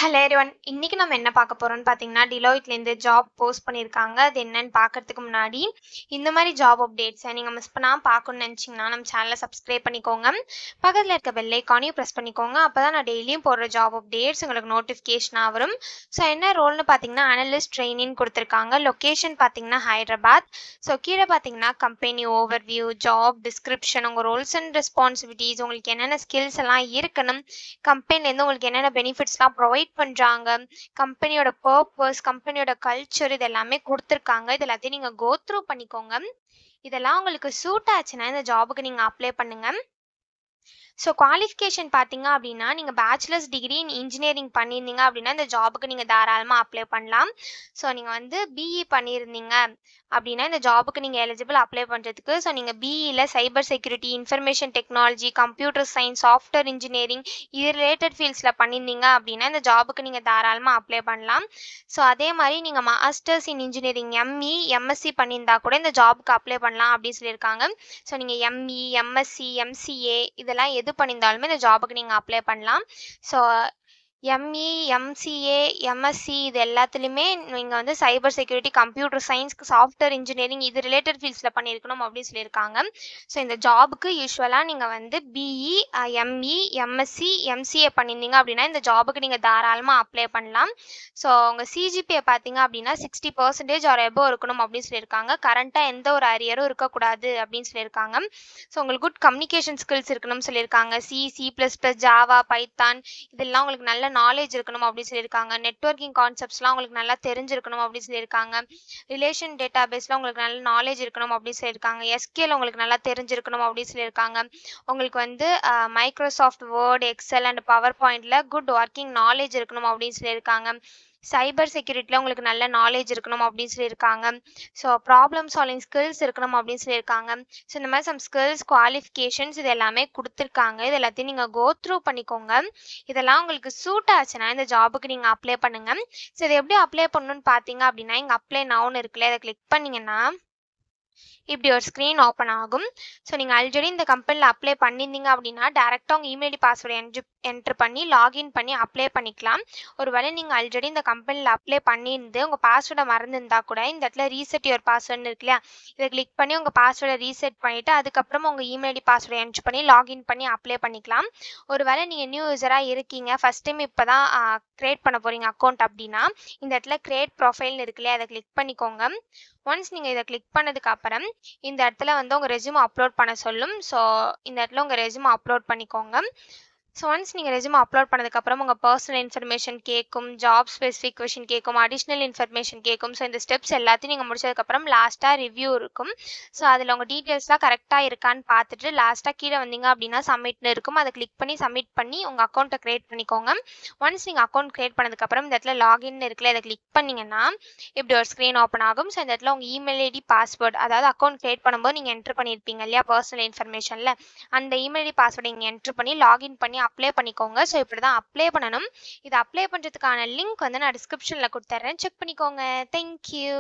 Hello everyone. இன்னைக்கு நம்ம என்ன பார்க்க போறோம்னு பார்த்தீங்கன்னா, டிலாய்ட்லேருந்து ஜாப் போஸ்ட் பண்ணியிருக்காங்க. அது என்னன்னு பார்க்கறதுக்கு முன்னாடி, இந்த மாதிரி ஜாப் அப்டேட்ஸை நீங்கள் மிஸ் பண்ணாமல் பார்க்கணும்னு நினச்சிங்கன்னா, நம்ம சேனலை சப்ஸ்கிரைப் பண்ணிக்கோங்க. பக்கத்தில் இருக்க பெல் ஐக்கானையும் ப்ரெஸ் பண்ணிக்கோங்க. அப்போ தான் நான் டெய்லியும் போடுற ஜாப் அப்டேட்ஸ் உங்களுக்கு நோட்டிஃபிகேஷனாக வரும். ஸோ என்ன ரோல்னு பார்த்தீங்கன்னா, அனலிஸ்ட் ட்ரெயினின்னு கொடுத்துருக்காங்க. லொக்கேஷன் பார்த்தீங்கன்னா ஹைதராபாத். ஸோ கீழே பார்த்தீங்கன்னா கம்பெனி ஓவர்வியூ, ஜாப் டிஸ்கிரிப்ஷன், உங்கள் ரோல்ஸ் அண்ட் ரெஸ்பான்சிபிலிட்டிஸ், உங்களுக்கு என்னென்ன ஸ்கில்ஸ் எல்லாம் இருக்கணும், கம்பெனிலேருந்து உங்களுக்கு என்னென்ன பெனிஃபிட்ஸ்லாம் ப்ரொவைட் பண்றாங்க, கம்பெனியோட பர்பஸ், கம்பெனியோட கல்ச்சர், இது எல்லாமே கொடுத்துருக்காங்க. இது எல்லாத்தையும் நீங்க கோ த்ரூ பண்ணிக்கோங்க. இதெல்லாம் உங்களுக்கு சூட் ஆச்சுன்னா இந்த ஜாபுக்கு நீங்க அப்ளை பண்ணுங்க. ஸோ குவாலிஃபிகேஷன் பார்த்தீங்க அப்படின்னா, நீங்கள் பேச்சுலர்ஸ் டிகிரி இன் இன்ஜினியரிங் பண்ணியிருந்தீங்க அப்படின்னா இந்த ஜாபுக்கு நீங்கள் தாராளமாக அப்ளை பண்ணலாம். ஸோ நீங்கள் வந்து பிஇ பண்ணியிருந்தீங்க அப்படின்னா இந்த ஜாபுக்கு நீங்கள் எலிஜிபிள் அப்ளை பண்ணுறதுக்கு. ஸோ நீங்கள் பிஇயில் cyber security, information technology, computer science, software engineering, இது ரிலேட்டட் ஃபீல்ட்ஸில் பண்ணியிருந்தீங்க அப்படின்னா இந்த ஜாபுக்கு நீங்கள் தாராளமாக அப்ளை பண்ணலாம். ஸோ அதே மாதிரி நீங்கள் masters in engineering ME, MSc பண்ணியிருந்தா கூட இந்த ஜாபுக்கு அப்ளை பண்ணலாம் அப்படின்னு சொல்லியிருக்காங்க. ஸோ நீங்கள் எம்இ, எம்எஸ்சி, எம்சிஏ இதெல்லாம் எது பண்ணியிருந்தாலுமே இந்த ஜாபுக்கு நீங்கள் அப்ளை பண்ணலாம். ஸோ எம்இ, எம்சிஏ, எம்எஸ்சி இது எல்லாத்துலேயுமே நீங்கள் வந்து cyber security, computer science, software engineering இது ரிலேட்டட் ஃபீல்ட்ஸில் பண்ணியிருக்கணும் அப்படின்னு சொல்லியிருக்காங்க. ஸோ இந்த ஜாபுக்கு யூஸ்வலாக நீங்கள் வந்து பிஇ, எம்இ, எம்எஸ்சி, எம்சிஏ பண்ணியிருந்தீங்க அப்படின்னா இந்த ஜாபுக்கு நீங்கள் தாராளமாக அப்ளை பண்ணலாம். ஸோ உங்கள் சிஜிபிஏ பார்த்தீங்க அப்படின்னா 60% ஆர் எபோவ் இருக்கணும் அப்படின்னு சொல்லியிருக்காங்க. கரண்ட்டாக எந்த ஒரு அரியரும் இருக்கக்கூடாது அப்படின்னு சொல்லியிருக்காங்க. ஸோ உங்களுக்கு குட் கம்யூனிகேஷன் ஸ்கில்ஸ் இருக்கணும்னு சொல்லியிருக்காங்க. C++, ஜாவா, பைத்தான் இதெல்லாம் உங்களுக்கு நல்ல நாலேஜ் இருக்கணும் அப்படின்னு சொல்லியிருக்காங்க. நெட்வொர்க்கிங் கான்செப்ட்ஸ்லாம் உங்களுக்கு நல்லா தெரிஞ்சிருக்கணும் அப்படின்னு சொல்லியிருக்காங்க. ரிலேஷன் டேட்டாபேஸில் உங்களுக்கு நல்ல நாலேஜ் இருக்கணும் அப்படின்னு சொல்லியிருக்காங்க. எஸ்கியூஎல் உங்களுக்கு நல்லா தெரிஞ்சிருக்கணும் அப்படின்னு சொல்லியிருக்காங்க. உங்களுக்கு வந்து மைக்ரோசாஃப்ட் வேர்ட், எக்ஸல் அண்ட் பவர் பாயிண்டில் குட் ஒர்க்கிங் நாலேஜ் இருக்கணும் அப்படின்னு சொல்லியிருக்காங்க. சைபர் செக்யூரிட்டியில் உங்களுக்கு நல்ல நாலேஜ் இருக்கணும் அப்படின்னு சொல்லியிருக்காங்க. ஸோ ப்ராப்ளம் சால்விங் ஸ்கில்ஸ் இருக்கணும் அப்படின்னு சொல்லியிருக்காங்க. ஸோ இந்த மாதிரி சம் ஸ்கில்ஸ், குவாலிஃபிகேஷன்ஸ் இது எல்லாமே கொடுத்துருக்காங்க. இது எல்லாத்தையும் நீங்கள் கோ த்ரூ பண்ணிக்கோங்க. இதெல்லாம் உங்களுக்கு சூட் ஆச்சுன்னா இந்த ஜாபுக்கு நீங்கள் அப்ளை பண்ணுங்க. ஸோ இதை எப்படி அப்ளை பண்ணணும்னு பார்த்தீங்க அப்படின்னா, இங்கே அப்ளை நவுன்னு இருக்குல்ல, அதை கிளிக் பண்ணிங்கன்னா இப்படி ஒரு ஸ்க்ரீன் ஓப்பன் ஆகும். ஸோ நீங்கள் ஆல்ரெடி இந்த கம்பெனியில் அப்ளை பண்ணியிருந்தீங்க அப்படின்னா டேரெக்டாக உங்கள் இமெயில் பாஸ்வேர்டு என்ட்ரு பண்ணி லாகின் பண்ணி அப்ளை பண்ணிக்கலாம். ஒருவேளை நீங்கள் ஆல்ரெடி இந்த கம்பெனியில் அப்ளை பண்ணியிருந்து உங்கள் பாஸ்வேர்டை மறந்துருந்தா கூட இந்த இடத்துல ரீசெட் யுவர் பாஸ்வேர்டுன்னு இருக்கு இல்லையா, இதை கிளிக் பண்ணி உங்கள் பாஸ்வேர்டை ரீசெட் பண்ணிவிட்டு அதுக்கப்புறமா உங்கள் இமெயில் பாஸ்வேர்டை என்ட்ரு பண்ணி லாகின் பண்ணி அப்ளை பண்ணிக்கலாம். ஒருவேளை நீங்கள் நியூ யூஸராக இருக்கீங்க, ஃபஸ்ட் டைம் இப்போ தான் க்ரியேட் பண்ண போகிறீங்க அக்கௌண்ட் அப்படின்னா இந்த இடத்துல க்ரியேட் ப்ரொஃபைல்னு இருக்கு இல்லையா, அதை கிளிக் பண்ணிக்கோங்க. ஒன்ஸ் நீங்கள் இதை கிளிக் பண்ணதுக்கு அப்புறம் இந்த இடத்துல வந்து உங்கள் ரெஸ்யூம் அப்லோட் பண்ண சொல்லும். ஸோ இந்த இடத்துல உங்கள் ரெஸ்யூம் அப்லோட் பண்ணிக்கோங்க. ஸோ ஒன்ஸ் நீங்கள் ரெஸ்யூம் அப்லோட் பண்ணதுக்கப்புறம் உங்கள் பர்சனல் இன்ஃபர்மேஷன் கேட்கும், ஜாப் ஸ்பெசிஃபிக் கொஷின் கேட்கும், அடிஷ்னல் இன்ஃபர்மேஷன் கேட்கும். ஸோ இந்த ஸ்டெப்ஸ் எல்லாத்தையும் நீங்கள் முடிச்சதுக்கப்புறம் லாஸ்ட்டாக ரிவ்யூ இருக்கும். ஸோ அதில் உங்கள் டீட்டெயில்ஸ்லாம் கரெக்டாக இருக்கான்னு பார்த்துட்டு லாஸ்ட்டாக கீழே வந்தீங்க அப்படின்னா சப்மிட்னு இருக்கும். அதை கிளிக் பண்ணி சப்மிட் பண்ணி உங்கள் அக்கௌண்ட்டை க்ரியேட் பண்ணிக்கோங்க. ஒன்ஸ் நீங்கள் அக்கௌண்ட் க்ரியேட் பண்ணதுக்கப்புறம் இந்த இடத்துல லாகின் இருக்குல்ல, இதை கிளிக் பண்ணிங்கன்னா இப்படி ஒரு ஸ்க்ரீன் ஓப்பன் ஆகும். ஸோ இந்த இடத்துல உங்கள் இமெயில் ஐடி, பாஸ்வேர்டு, அதாவது அக்கௌண்ட் க்ரியேட் பண்ணும்போது நீங்கள் என்ட்ரு பண்ணியிருப்பீங்க இல்லையா பர்சனல் இன்ஃபர்மேஷனில், அந்த இமெயில் ஐடி, பாஸ்வேர்டை நீங்கள் என்ட்ரு பண்ணி லாகின் பண்ணி அப்ளை பண்ணிக்கோங்க. ஸோ இப்படி தான் அப்ளை பண்ணணும். இதை அப்ளை பண்ணுறதுக்கான லிங்க் வந்து நான் டிஸ்கிரிப்ஷனில் கொடுத்துட்றேன், செக் பண்ணிக்கோங்க. தேங்க்யூ.